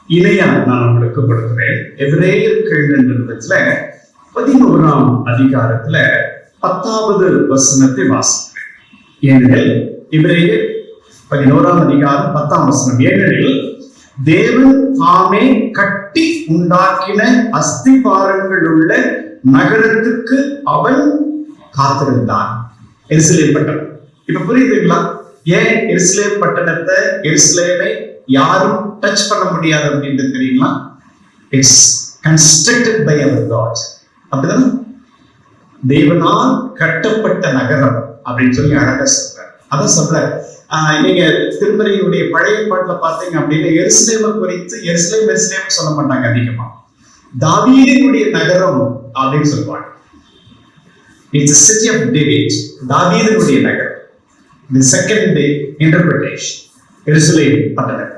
இணையா நான் உங்களுக்கு கொடுக்கிறேன். எபிரேயர்கள் நிருபத்துல 11ஆம் அதிகாரத்துல 10வது வசனத்தை வாசிக்கிறேன். ஏனெனில் எபிரேயர் 11ஆம் அதிகாரம் 10ஆம் வசனம், ஏனெனில் தேவன் தாமே கட்டி உண்டாக்கின அஸ்திபாரங்கள் உள்ள நகரத்துக்கு அவன் காத்திருந்தான். எருசலேம் பட்டணம். இப்ப புரியுதுங்களா? ஏன் எருசலேம் பட்டணத்தை, எருசலேமை யாரும் டச் பண்ண முடியாது அப்படின்னு தெரியுங்களா? It's constructed by our God. அப்படிதானே? தேவனால் கட்டப்பட்ட நகரம் அப்படின்னு சொல்லி அழகா சொல்றாரு. அதான் சொல்றாரு. நீங்க திருமறையினுடைய பழைய பாட்டுல பாத்தீங்க அப்படின்னா எருசலேமை குறித்து எருசலேம் சொல்ல மாட்டாங்க அதிகமா. தாவீதினுடைய நகரம் அப்படின்னு சொல்லுவாங்க. It's the city of David, தாவீதினுடைய நகரம். The second interpretation, எருசலேம் பட்டணம்.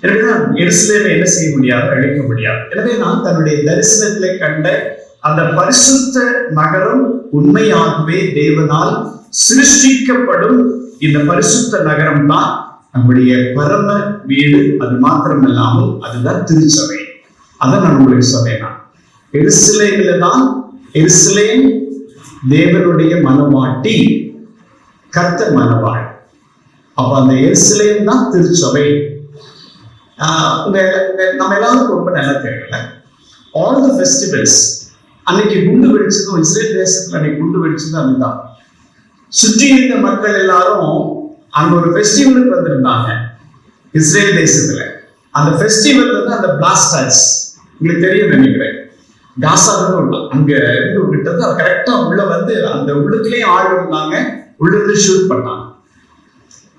எனவே எருசலேமை என்ன செய்ய முடியாது, அழிக்க முடியாது. எனவே நான் தன்னுடைய தரிசனத்திலே கண்ட அந்த பரிசுத்த நகரம் உண்மையாகவே தேவனால் சிருஷ்டிக்கப்படும் இந்த பரிசுத்த நகரம் தான் நம்முடைய பரம வீடு. அது மாத்திரமல்லாமல் அதுதான் திருச்சபை. அதை நான் உங்களுக்கு சொன்னேன். எருசலேமில தான், எருசலேம் தேவனுடைய மனவாட்டி, கர்த்தர் மனவாள். அப்ப அந்த எருசலேம் தான் திருச்சபை. நம்ம எல்லாருக்கும் ரொம்ப நல்லா தெரியல. ஆல் தி ஃபெஸ்டிவல்ஸ் அன்னைக்கு குண்டு வெடிச்சதும், இஸ்ரேல் தேசத்துல அன்னைக்கு குண்டு வெடிச்சதும் அதுதான். சுற்றி இருந்த மக்கள் எல்லாரும் அங்க ஒரு ஃபெஸ்டிவலுக்கு வந்திருந்தாங்க இஸ்ரேல் தேசத்துல. அந்த ஃபெஸ்டிவல் வந்து அந்த பிளாஸ்டர்ஸ், உங்களுக்கு தெரியும் நினைக்கிறேன், காசாவுக்கு அங்க இருந்து விட்டது. அது கரெக்டா உள்ள வந்து அந்த உள்ளுக்குள்ளேயே ஆள் இருந்தாங்க, உள்ள இருந்து ஷூட் பண்ணாங்க.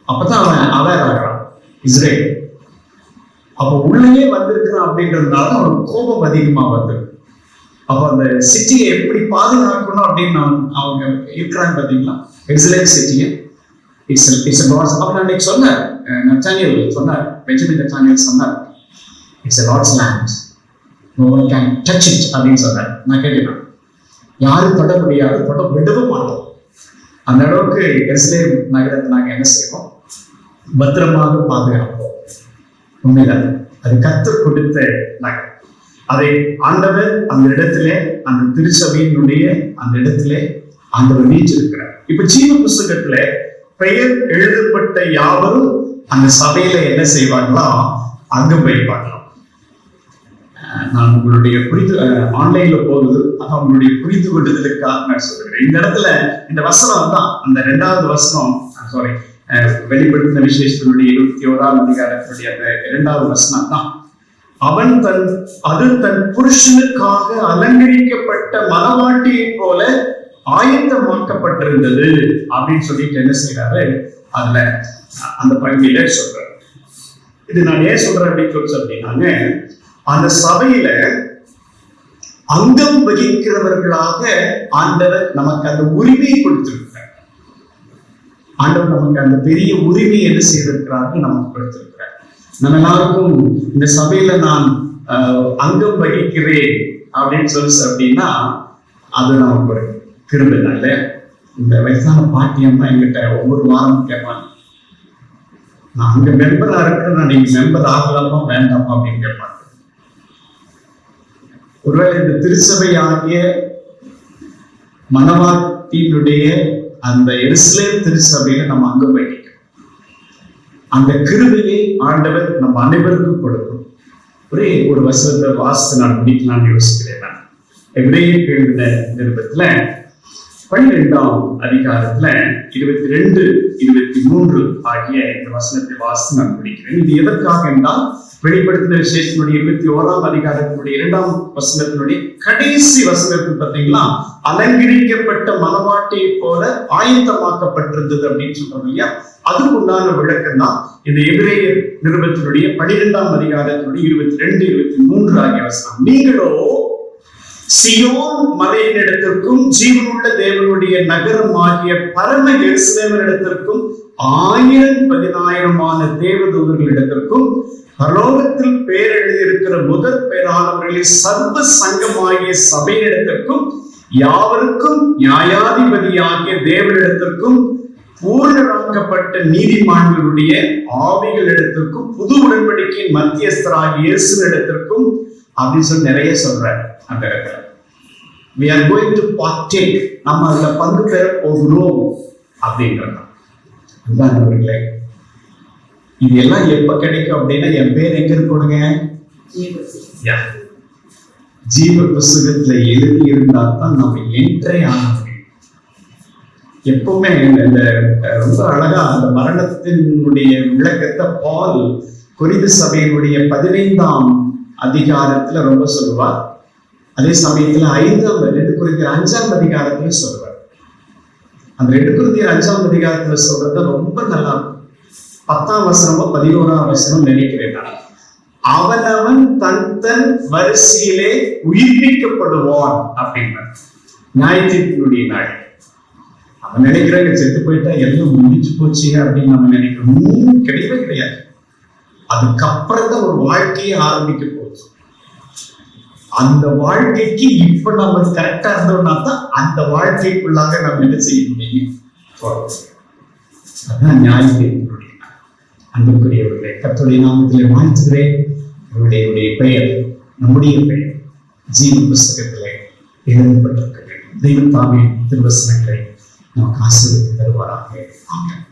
அப்பதான் அவன் அவேர் ஆகிறான் இஸ்ரேல். அப்போ உள்ளே வந்திருக்கிறான் அப்படின்றதுனால அவனுக்கு கோபம் அதிகமா வந்து, அப்போ அந்த சிட்டியை எப்படி பாதுகாக்கணும் அப்படின்னு அவங்க இருக்கிறாங்க பார்த்தீங்களா, இஸ்ரேல் சிட்டியை. அப்ப நான் இன்னைக்கு சொன்னேன், நத்தானியேல் சொன்னார், பெஞ்சமின் நத்தானியேல் சொன்னார், it's a Lord's land, no one can touch it அப்படின்னு சொன்னார். நான் கேட்டேன், யாரும் தொட முடியாது, தொட விடவும் மாட்டோம். அந்த அளவுக்கு எருசலேம் நகரத்தை நாங்கள் என்ன செய்வோம், பத்திரமாக பாதுகாப்போம். உண்மையில அது கர்த்தர் கொடுத்த நகரம். அதை ஆண்டவர் அந்த இடத்திலே, அந்த திருச்சபையினுடைய அந்த இடத்திலே ஆண்டவர் வீற்றிருக்கிறார். இப்ப ஜீவ புஸ்தகத்துல பெயர் எழுதப்பட்ட யாவரும் அந்த சபையில என்ன செய்வாங்களா, அங்கம் வைப்பாங்களாம். நான் உங்களுடைய ஆன்லைன்ல போகுது, உங்களுடைய புரிந்து கொள்ளுதலுக்காக நான் சொல்றேன். இந்த இடத்துல இந்த வசனம் தான், அந்த 2வது வசனம், சாரி, வெளிப்படுத்தின விசேஷத்தினுடைய 21ஆம் அதிகாரத்தினுடைய அந்த 2வது வசனம் தான். அது தன் புருஷனுக்காக அலங்கரிக்கப்பட்ட மணவாட்டியை போல ஆயத்தமாக்கப்பட்டிருந்தது அப்படின்னு சொல்லிட்டு என்ன செய்யறாரு, அதுல அந்த பகுதியில சொல்றாரு. இது நான் ஏன் சொல்றேன் அப்படின்னு சொல்லினாங்க, அந்த சபையில அங்கம் வகிக்கிறவர்களாக ஆண்டவர் நமக்கு அந்த உரிமையை கொடுத்திருக்கிறார். ஆண்டவர் நமக்கு அந்த பெரிய உரிமை என்ன செய்திருக்கிறார்கள், நமக்கு கொடுத்திருக்கிறார். நம்ம எல்லாருக்கும் இந்த சபையில நான் அங்கம் வகிக்கிறேன் அப்படின்னு சொல்லி அப்படின்னா அது நமக்கு ஒரு கிருபைனால. இந்த வயசான பாட்டியம்மா என்கிட்ட ஒவ்வொரு வாரமும் கேட்பாங்க, நான் அங்க மெம்பரா இருக்கிறேன், நான் நீங்க மெம்பர் ஆகலாமா வேண்டாமா அப்படின்னு கேட்பாங்க. ஒருவேளை இந்த திருச்சபை ஆகிய மணவாட்டியினுடைய அந்த எருசலேம் திருச்சபையில நம்ம அங்கம் வகிக்கிறோம். அந்த கிருபையை ஆண்டவர் நம்ம அனைவருக்கும் கொடுக்கும். ஒரே ஒரு வசனத்தை வாசித்து நான் முடிக்கலாம்னு யோசிக்கிறேன். நான் எபிரேயருக்கு எழுதின நிருபத்துல 12ஆம் அதிகாரத்துல 22, 23 ஆகிய இந்த வசனத்தை வாசித்து நான் முடிக்கிறேன். இது எதற்காக என்றால், வெளிப்படுத்தின விசேஷத்தினுடைய 21ஆம் அதிகாரத்தினுடைய 2ஆம் வசனத்தினுடைய கடைசி வசனத்தில் பார்த்தீங்களா, அலங்கரிக்கப்பட்ட மணவாட்டியை போல ஆயத்தமாக்கப்பட்டிருந்தது அப்படின்னு சொல்றோம் இல்லையா, அதுக்கு உண்டான விளக்கம் தான் இந்த எபிரேயர் நிருபத்தினுடைய 12ஆம் அதிகாரத்தினுடைய 22, 23 ஆகிய வசனம். நீங்களோ சியோன் மலையினிடத்திற்கும் ஜீவனுள்ள தேவனுடைய நகரம் ஆகிய பரம எருசலேமினிடத்திற்கும் 1000-10,000 தேவதூதர்களிடத்திற்கும் பரலோகத்தில் பேர் எழுதியிருக்கிற முதற் பேரானவர்களின் சர்வ சங்கமாகிய சபையினிடத்திற்கும் யாவருக்கும் நியாயாதிபதியாகிய தேவனிடத்திற்கும் பூரணராக்கப்பட்ட நீதிமான்களுடைய ஆவிகளிடத்திற்கும் புது உடன்படிக்கையின் மத்தியஸ்தராகிய இயேசுவினிடத்திற்கும் அப்படின்னு சொல்லி நிறைய சொல்றாரு. அந்த இடத்துல we are going to partake, நம்ம அதுல பங்கு பெற போகிறோம் அப்படின்றது. இது எல்லாம் எப்ப கிடைக்கும் அப்படின்னா, என் பேர் எங்க இருக்கணுங்க, ஜீவ புஸ்தகத்துல எழுதி இருந்தா தான் நம்ம என்ட்ரே ஆக முடியும். எப்பவுமே இந்த ரொம்ப அழகா அந்த மரணத்தினுடைய விளக்கத்தை பால் கொரிந்து சபையினுடைய 15ஆம் அதிகாரத்துல ரொம்ப சொல்லுவார். அதே சமயத்துல 2 கொரிந்தியர் 5ஆம் அதிகாரத்துல சொல்லுவார். அந்த 2 கொரிந்தியர் 5ஆம் அதிகாரத்துல சொல்றது ரொம்ப நல்லா இருக்கும். 10ஆம் வசனமோ 11ஆம் வசனம் நினைக்கிறேன். அவனவன் தன் வரிசையிலே உயிர்ப்பிக்கப்படுவான் அப்படின்ற நியாயத்தீர்ப்பினுடைய நாள். அவன் நினைக்கிறாங்க செத்து போயிட்டா எல்லாம் முடிஞ்சு போச்சு அப்படின்னு நம்ம நினைக்கிறோம். கிடையவே கிடையாது. அதுக்கப்புறம் தான் ஒரு வாழ்க்கையை ஆரம்பிக்க போகுது. அந்த வாழ்க்கைக்கு இப்ப நம்ம கரெக்டா இருந்தோம்னா தான் அந்த வாழ்க்கைக்குள்ளாக நம்ம என்ன செய்ய முடியும். அதான் நியாயத்தீர்ப்பினுடைய நாள். அன்புக்குரியவர்களே, கர்த்தருடைய நாமத்திலே வாழ்த்துகிறேன். இவருடைய பெயர், நம்முடைய பெயர் ஜீவ புஸ்தகத்திலே எழுதப்பட்டிருக்க வேண்டும். தெய்வம் தாமே திருவசனங்களை நமக்கு ஆசீர்வதித்து தருவாராக. ஆமென்.